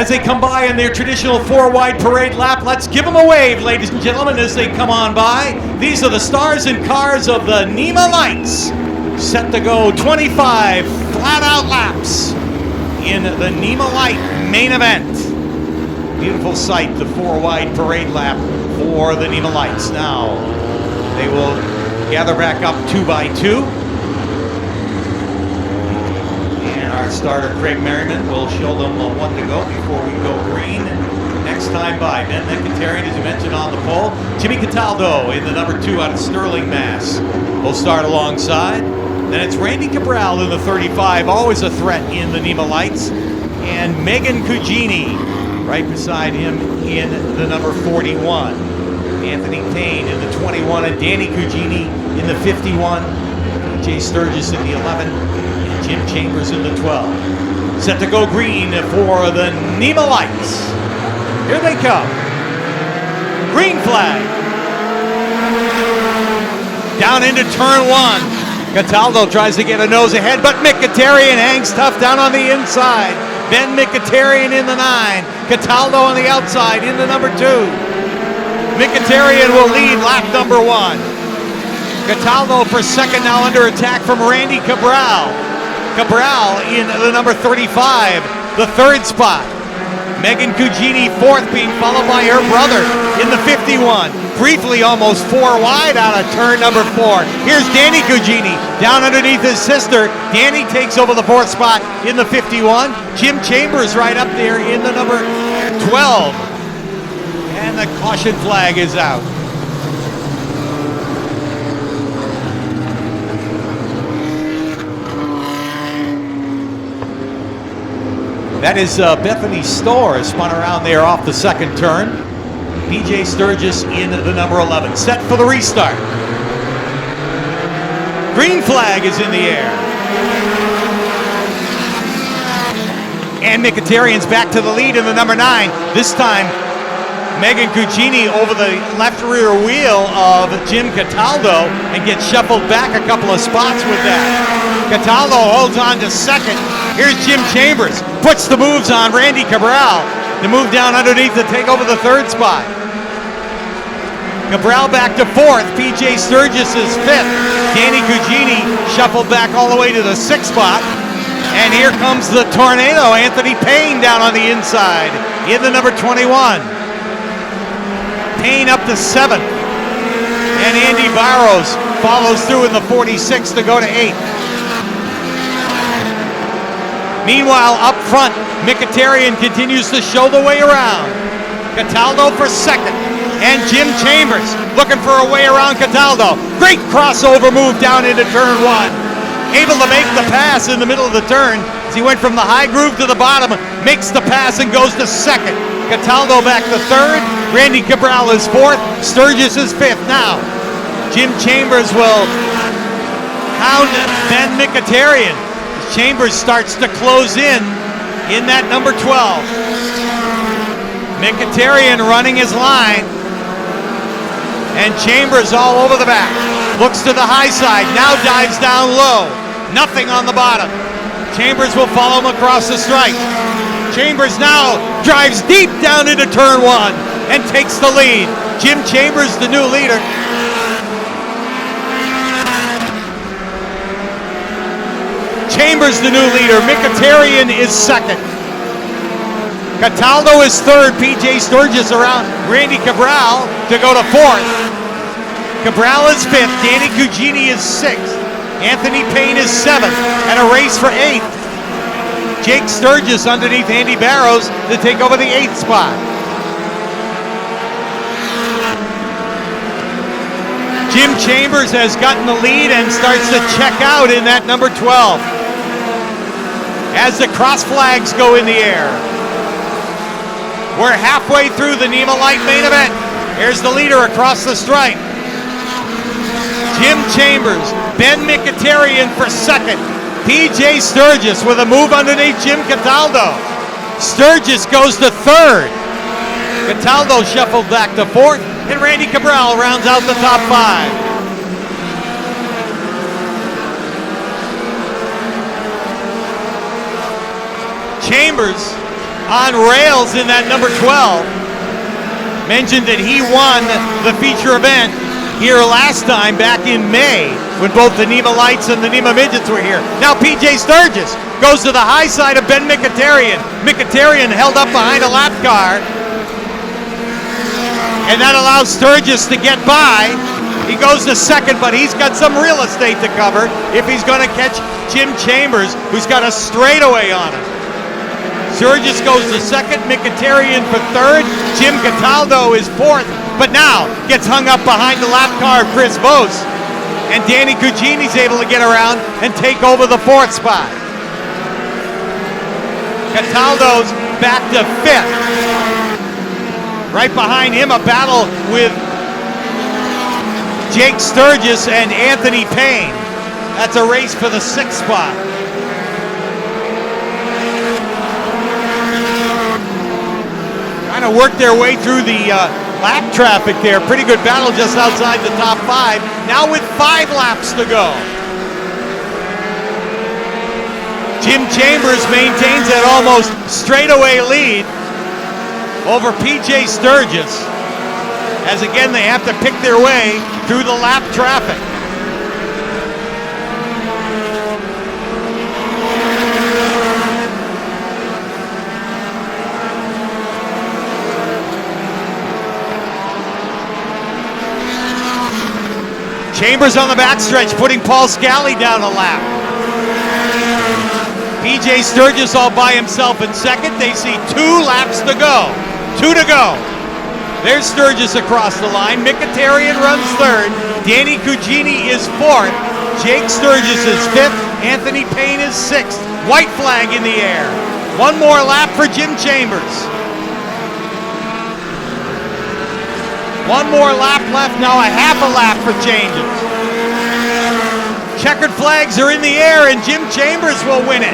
as they come by in their traditional four-wide parade lap. Let's give them a wave, ladies and gentlemen, as they come on by. These are the stars and cars of the NEMA Lights, set to go 25 flat-out laps in the NEMA Light main event. Beautiful sight, the four-wide parade lap for the NEMA Lights. Now, they will gather back up 2 by 2. And our starter, Craig Merriman, will show them one to go before we go green. Next time by, Ben Nicotarian, as you mentioned, on the pole. Jimmy Cataldo in the number 2 out of Sterling, Mass. will start alongside. Then it's Randy Cabral in the 35, always a threat in the NEMA Lights. And Megan Cugini right beside him in the number 41. Anthony Payne in the 21 and Danny Cugini in the 51. Jay Sturgis in the 11 and Jim Chambers in the 12. Set to go green for the NEMA Lights. Here they come. Green flag. Down into turn 1. Cataldo tries to get a nose ahead, but Mkhitaryan hangs tough down on the inside. Ben Mkhitaryan in the 9. Cataldo on the outside in the number 2. Mkhitaryan will lead lap number 1. Cataldo for second, now under attack from Randy Cabral. Cabral in the number 35, the third spot. Megan Cugini fourth, being followed by her brother in the 51. Briefly almost 4 wide out of turn number 4. Here's Danny Cugini down underneath his sister. Danny takes over the 4th spot in the 51. Jim Chambers right up there in the number 12. And the caution flag is out. That is Bethany Storr, spun around there off the second turn. PJ Sturgis in the number 11. Set for the restart. Green flag is in the air. And Mkhitaryan's back to the lead in the number 9. This time, Megan Cugini over the left rear wheel of Jim Cataldo and gets shuffled back a couple of spots with that. Cataldo holds on to second. Here's Jim Chambers, puts the moves on Randy Cabral to move down underneath to take over the 3rd spot. Cabral back to 4th, PJ Sturgis is 5th. Danny Cugini shuffled back all the way to the 6th spot. And here comes the tornado, Anthony Payne down on the inside in the number 21. Payne up to 7th. And Andy Barrows follows through in the 46 to go to 8th. Meanwhile, up front, Mkhitaryan continues to show the way around. Cataldo for second. And Jim Chambers looking for a way around Cataldo. Great crossover move down into turn 1. Able to make the pass in the middle of the turn as he went from the high groove to the bottom, makes the pass and goes to second. Cataldo back to 3rd. Randy Cabral is 4th. Sturgis is 5th. Now, Jim Chambers will hound Ben Mkhitaryan. Chambers starts to close in that number 12. Mkhitaryan running his line. And Chambers all over the back. Looks to the high side, now dives down low. Nothing on the bottom. Chambers will follow him across the stripe. Chambers now drives deep down into turn 1 and takes the lead. Jim Chambers, the new leader. Chambers, the new leader. Mkhitaryan is second. Cataldo is 3rd. PJ Sturgis around Randy Cabral to go to 4th. Cabral is 5th. Danny Cugini is 6th. Anthony Payne is 7th. And a race for 8th. Jake Sturgis underneath Andy Barrows to take over the 8th spot. Jim Chambers has gotten the lead and starts to check out in that number 12. As the cross flags go in the air. We're halfway through the NEMA Light main event. Here's the leader across the stripe. Jim Chambers, Ben Mkhitaryan for second. PJ Sturgis with a move underneath Jim Cataldo. Sturgis goes to 3rd. Cataldo shuffled back to 4th. And Randy Cabral rounds out the top 5. Chambers on rails in that number 12. Mentioned that he won the feature event here last time back in May when both the NEMA Lights and the NEMA Midgets were here. Now PJ Sturgis goes to the high side of Ben Mkhitaryan. Mkhitaryan held up behind a lap car, and that allows Sturgis to get by. He goes to second, but he's got some real estate to cover if he's going to catch Jim Chambers, who's got a straightaway on him. Sturgis goes to second, Mkhitaryan for third, Jim Cataldo is fourth, but now gets hung up behind the lap car of Chris Vos, and Danny Cugini's able to get around and take over the fourth spot. Cataldo's back to fifth. Right behind him, a battle with Jake Sturgis and Anthony Payne. That's a race for the sixth spot. Trying to work their way through the lap traffic there. Pretty good battle just outside the top five. Now with 5 laps to go. Jim Chambers maintains that almost straightaway lead over PJ Sturgis, as again they have to pick their way through the lap traffic. Chambers on the backstretch, putting Paul Scally down a lap. PJ Sturgis all by himself in second. They see 2 laps to go. 2 to go. There's Sturgis across the line. Mkhitaryan runs third. Danny Cugini is fourth. Jake Sturgis is fifth. Anthony Payne is sixth. White flag in the air. 1 more lap for Jim Chambers. 1 more lap left, now a half a lap for changes. Checkered flags are in the air and Jim Chambers will win it.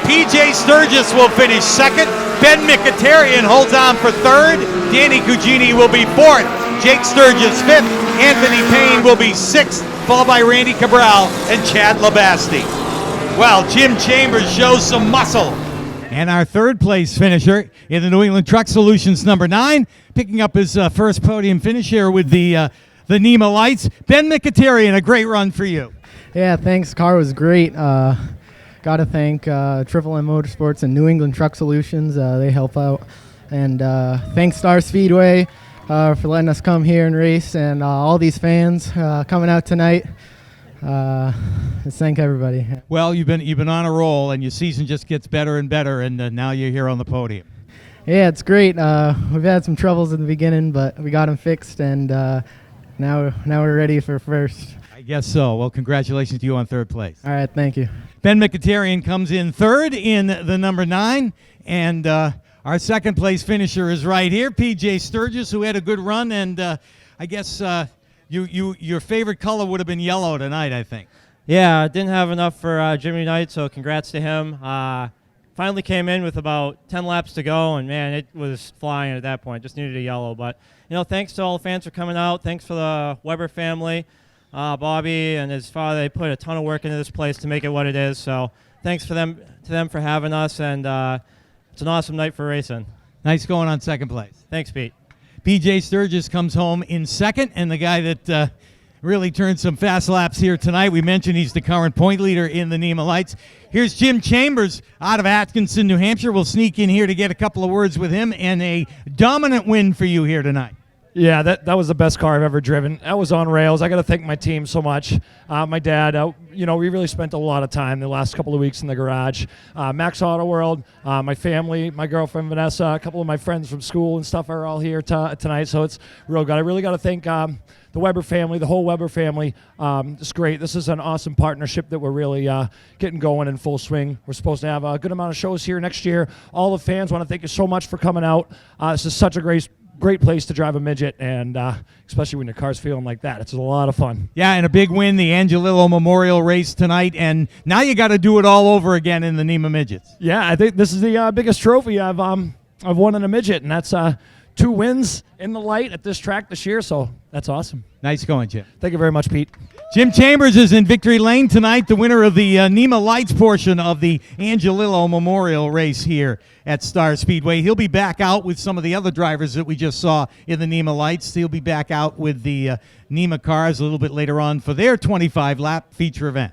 PJ Sturgis will finish second. Ben Mkhitaryan holds on for third. Danny Cugini will be fourth. Jake Sturgis fifth. Anthony Payne will be sixth, followed by Randy Cabral and Chad Labasti. Well, Jim Chambers shows some muscle. And our third place finisher in the New England Truck Solutions number 9, picking up his first podium finish here with the NEMA Lights. Ben Mkhitaryan, a great run for you. Yeah, thanks. Car was great. Got to thank Triple M Motorsports and New England Truck Solutions. They help out. And thanks Star Speedway for letting us come here and race, and all these fans coming out tonight. Let's thank everybody. Well, you've been on a roll, and your season just gets better and better, and now you're here on the podium. Yeah, it's great. We've had some troubles in the beginning, but we got them fixed, and now we're ready for first. I guess so. Well, congratulations to you on third place. All right, thank you. Ben Mkhitaryan comes in third in the number 9, and our second place finisher is right here, PJ Sturgis, who had a good run, and I guess your favorite color would have been yellow tonight, I think. Yeah, didn't have enough for Jimmy Knight, so congrats to him. Finally came in with about 10 laps to go, and man, it was flying at that point. Just needed a yellow, but thanks to all the fans for coming out. Thanks for the Weber family, Bobby and his father. They put a ton of work into this place to make it what it is. So thanks to them for having us, and it's an awesome night for racing. Nice going on second place. Thanks, Pete. PJ Sturgis comes home in second, and the guy that really turned some fast laps here tonight, we mentioned he's the current point leader in the NEMA Lights. Here's Jim Chambers out of Atkinson, New Hampshire. We'll sneak in here to get a couple of words with him, and a dominant win for you here tonight. Yeah, that was the best car I've ever driven. That was on rails. I got to thank my team so much. My dad, we really spent a lot of time the last couple of weeks in the garage. Max Auto World, my family, my girlfriend Vanessa, a couple of my friends from school and stuff are all here tonight. So it's real good. I really got to thank the Weber family, the whole Weber family. It's great. This is an awesome partnership that we're really getting going in full swing. We're supposed to have a good amount of shows here next year. All the fans want to thank you so much for coming out. This is such a great place to drive a midget, and especially when your car's feeling like that. It's a lot of fun. Yeah, and a big win, the Angelillo Memorial Race tonight, and now you got to do it all over again in the NEMA Midgets. Yeah, I think this is the biggest trophy I've won in a midget, and that's 2 wins in the Lite at this track this year, so that's awesome. Nice going, Jim. Thank you very much, Pete. Jim Chambers is in victory lane tonight, the winner of the NEMA Lights portion of the Angelillo Memorial Race here at Star Speedway. He'll be back out with some of the other drivers that we just saw in the NEMA Lights. He'll be back out with the NEMA cars a little bit later on for their 25-lap feature event.